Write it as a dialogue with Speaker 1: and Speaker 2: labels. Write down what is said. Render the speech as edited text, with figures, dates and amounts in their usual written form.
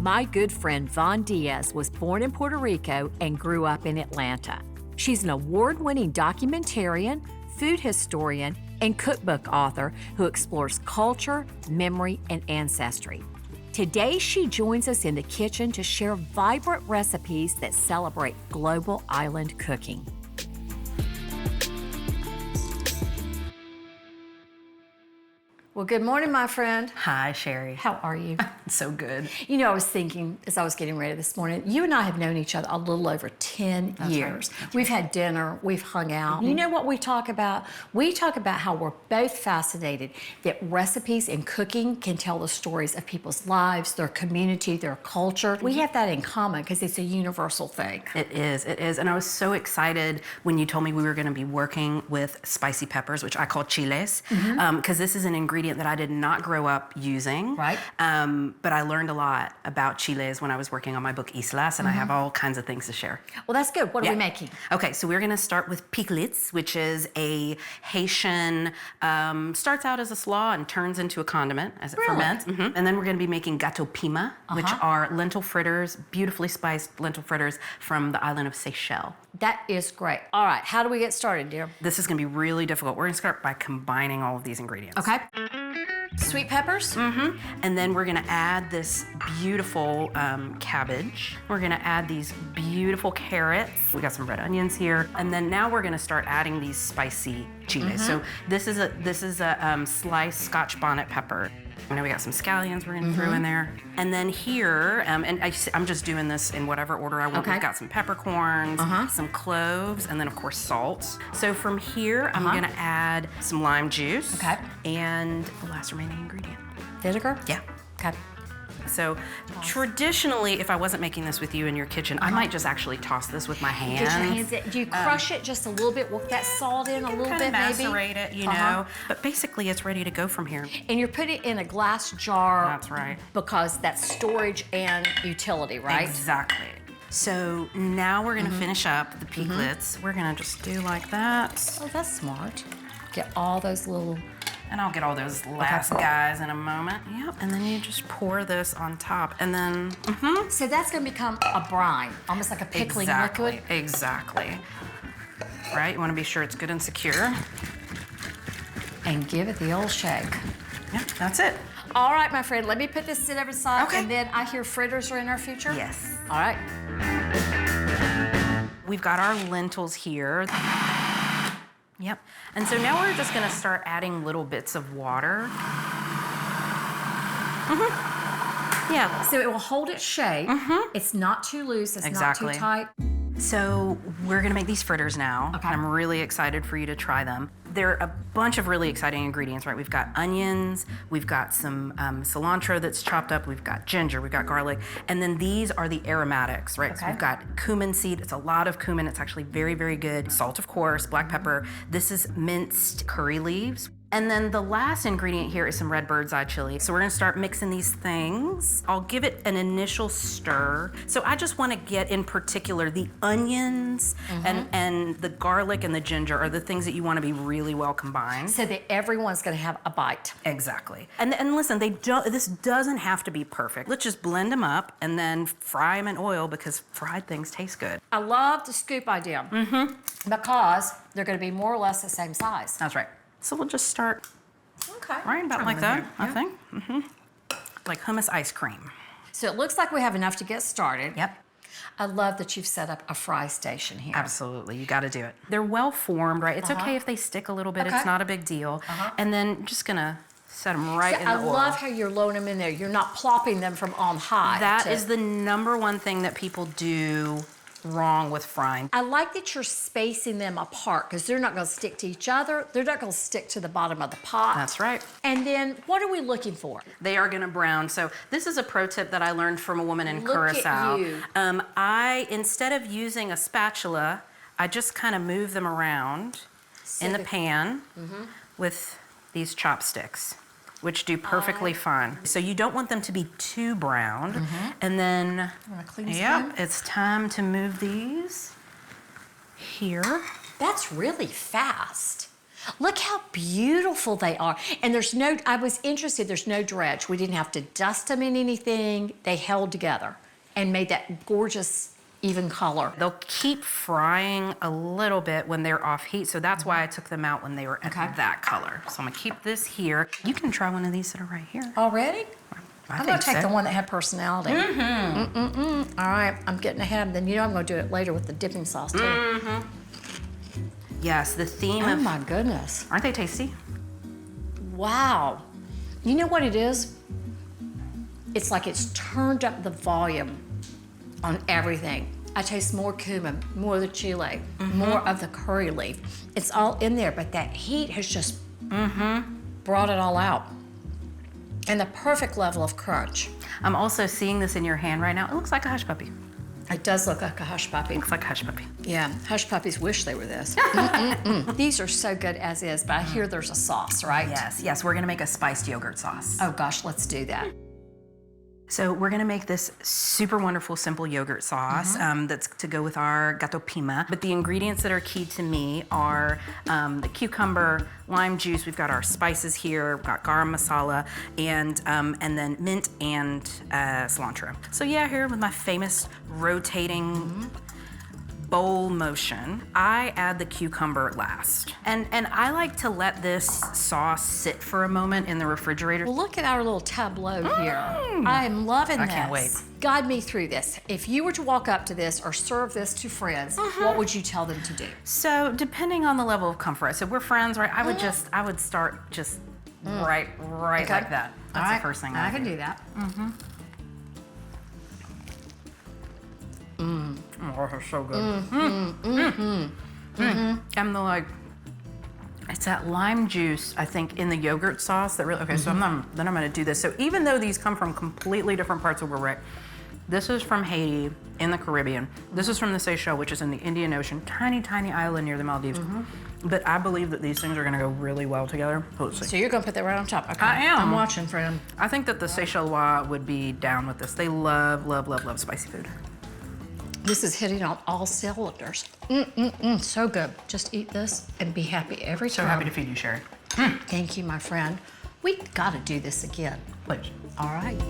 Speaker 1: My good friend Von Diaz was born in Puerto Rico and grew up in Atlanta. She's an award-winning documentarian, food historian, and cookbook author who explores culture, memory, and ancestry. Today, she joins us in the kitchen to share vibrant recipes that celebrate global island cooking. Well, good morning, my friend.
Speaker 2: Hi, Sheri.
Speaker 1: How are you?
Speaker 2: So good.
Speaker 1: You know, I was thinking as I was getting ready this morning, you and I have known each other a little over 10 years.
Speaker 2: Right.
Speaker 1: We've had dinner, we've hung out. You know what we talk about? We talk about how we're both fascinated that recipes and cooking can tell the stories of people's lives, their community, their culture. We have that in common because it's a universal thing.
Speaker 2: It is. And I was so excited when you told me we were going to be working with spicy peppers, which I call chiles, because this is an ingredient that I did not grow up using.
Speaker 1: Right.
Speaker 2: But I learned a lot about chiles when I was working on my book Islas, and I have all kinds of things to share.
Speaker 1: Well, that's good. What are we making?
Speaker 2: Okay, so we're gonna start with Pikliz, which is a Haitian, starts out as a slaw and turns into a condiment as it ferments. And then we're gonna be making Gato Pima, which are lentil fritters, beautifully spiced lentil fritters from the island of Seychelles.
Speaker 1: That is great. All right, how do we get started, dear?
Speaker 2: This is gonna be really difficult. We're gonna start by combining all of these ingredients.
Speaker 1: Okay. Sweet peppers?
Speaker 2: And then we're gonna add this beautiful cabbage. We're gonna add these beautiful carrots. We got some red onions here. And then now we're gonna start adding these spicy chiles. So this is a sliced Scotch bonnet pepper. And then we got some scallions we're gonna throw in there. And then here, and I'm just doing this in whatever order I want.
Speaker 1: Okay.
Speaker 2: We've got some peppercorns, some cloves, and then of course salt. So from here, I'm gonna add some lime juice.
Speaker 1: Okay.
Speaker 2: And the last remaining ingredient.
Speaker 1: Vinegar?
Speaker 2: Yeah.
Speaker 1: Okay.
Speaker 2: So traditionally, if I wasn't making this with you in your kitchen, I might just actually toss this with my hands.
Speaker 1: Get your hands in. Do you crush it just a little bit? Work that salt in a little bit, maybe?
Speaker 2: Macerate it, you know. But basically, it's ready to go from here.
Speaker 1: And you're putting it in a glass jar.
Speaker 2: That's right.
Speaker 1: Because that's storage and utility, right?
Speaker 2: Exactly. So now we're gonna finish up the Pikliz. We're gonna just do like that.
Speaker 1: Oh, that's smart. Get all those little...
Speaker 2: And I'll get all those last guys in a moment. Yep, and then you just pour this on top, and then,
Speaker 1: So that's gonna become a brine, almost like a pickling liquid?
Speaker 2: Exactly. Right, you wanna be sure it's good and secure.
Speaker 1: And give it the old shake.
Speaker 2: Yep, that's it.
Speaker 1: All right, my friend, let me put this sit over the side,
Speaker 2: Okay.
Speaker 1: and then I hear fritters are in our future?
Speaker 2: Yes.
Speaker 1: All right.
Speaker 2: We've got our lentils here. Yep. And so now we're just gonna start adding little bits of water. Yeah.
Speaker 1: So it will hold its shape. It's not too loose, it's
Speaker 2: Exactly.
Speaker 1: not too tight.
Speaker 2: So we're gonna make these fritters now.
Speaker 1: Okay.
Speaker 2: I'm really excited for you to try them. There are a bunch of really exciting ingredients, right? We've got onions, we've got some cilantro that's chopped up, we've got ginger, we've got garlic, and then these are the aromatics, right? So
Speaker 1: Okay.
Speaker 2: we've got cumin seed, it's a lot of cumin, it's actually very, very good. Salt, of course, black pepper. This is minced curry leaves. And then the last ingredient here is some red bird's eye chili. So we're gonna start mixing these things. I'll give it an initial stir. So I just wanna get in particular the onions and the garlic and the ginger are the things that you wanna be really well combined.
Speaker 1: So that everyone's gonna have a bite.
Speaker 2: Exactly. And listen, this doesn't have to be perfect. Let's just blend them up and then fry them in oil because fried things taste good.
Speaker 1: I love the scoop idea because they're gonna be more or less the same size.
Speaker 2: That's right. So we'll just start
Speaker 1: Okay.
Speaker 2: right about like that, I think. Like hummus ice cream.
Speaker 1: So it looks like we have enough to get started.
Speaker 2: Yep.
Speaker 1: I love that you've set up a fry station here.
Speaker 2: Absolutely, you gotta do it. They're well formed, right? It's okay if they stick a little bit,
Speaker 1: Okay.
Speaker 2: it's not a big deal. And then just gonna set them right in the oil.
Speaker 1: I love how you're loading them in there. You're not plopping them from on high.
Speaker 2: That is the number one thing that people do wrong with frying.
Speaker 1: I like that you're spacing them apart because they're not gonna stick to each other. They're not gonna stick to the bottom of the pot.
Speaker 2: That's right.
Speaker 1: And then what are we looking for?
Speaker 2: They are gonna brown. So this is a pro tip that I learned from a woman in Curacao.
Speaker 1: Look at you.
Speaker 2: Instead of using a spatula, I just kind of move them around in the pan with these chopsticks, which do perfectly fine. So you don't want them to be too browned. And then,
Speaker 1: You wanna clean this
Speaker 2: yep,
Speaker 1: pan?
Speaker 2: it's time to move these here.
Speaker 1: That's really fast. Look how beautiful they are. And I was interested, there's no dredge. We didn't have to dust them in anything. They held together and made that gorgeous, even color.
Speaker 2: They'll keep frying a little bit when they're off heat, so that's why I took them out when they were that color. So I'm gonna keep this here. You can try one of these that are right here.
Speaker 1: Already? I'm gonna take the one that had personality.
Speaker 2: Mm-hmm.
Speaker 1: All right, I'm getting ahead. Then I'm gonna do it later with the dipping sauce too.
Speaker 2: Mm-hmm. Yes, the theme of...
Speaker 1: Oh my goodness.
Speaker 2: Aren't they tasty?
Speaker 1: Wow. You know what it is? It's like it's turned up the volume on everything. I taste more cumin, more of the chile, more of the curry leaf. It's all in there, but that heat has just brought it all out. And the perfect level of crunch.
Speaker 2: I'm also seeing this in your hand right now. It looks like a hush puppy.
Speaker 1: It does look like a hush puppy.
Speaker 2: Looks like a hush puppy.
Speaker 1: Yeah, hush puppies wish they were this. These are so good as is, but I hear there's a sauce, right?
Speaker 2: Yes, we're gonna make a spiced yogurt sauce.
Speaker 1: Oh gosh, let's do that.
Speaker 2: So we're gonna make this super wonderful, simple yogurt sauce that's to go with our Gato Pima. But the ingredients that are key to me are the cucumber, lime juice, we've got our spices here, we've got garam masala, and then mint and cilantro. So yeah, here with my famous rotating bowl motion, I add the cucumber last. And I like to let this sauce sit for a moment in the refrigerator.
Speaker 1: Well, look at our little tableau here. I'm loving this.
Speaker 2: I can't wait.
Speaker 1: Guide me through this. If you were to walk up to this or serve this to friends, what would you tell them to do?
Speaker 2: So depending on the level of comfort, so we're friends, right? I would start just right like that. That's the first thing I
Speaker 1: can do that.
Speaker 2: Oh, that's so good. And it's that lime juice, I think, in the yogurt sauce that really, so I'm gonna do this. So even though these come from completely different parts of the world, this is from Haiti in the Caribbean. This is from the Seychelles, which is in the Indian Ocean, tiny, tiny island near the Maldives. But I believe that these things are gonna go really well together. Let's see.
Speaker 1: So you're gonna put that right on top. Okay.
Speaker 2: I am.
Speaker 1: I'm watching, friend.
Speaker 2: I think that the Seychellois would be down with this. They love, love, love, love spicy food.
Speaker 1: This is hitting on all cylinders. So good. Just eat this and be happy every time.
Speaker 2: So happy to feed you, Sheri.
Speaker 1: Thank you, my friend. We gotta do this again.
Speaker 2: Please.
Speaker 1: All right.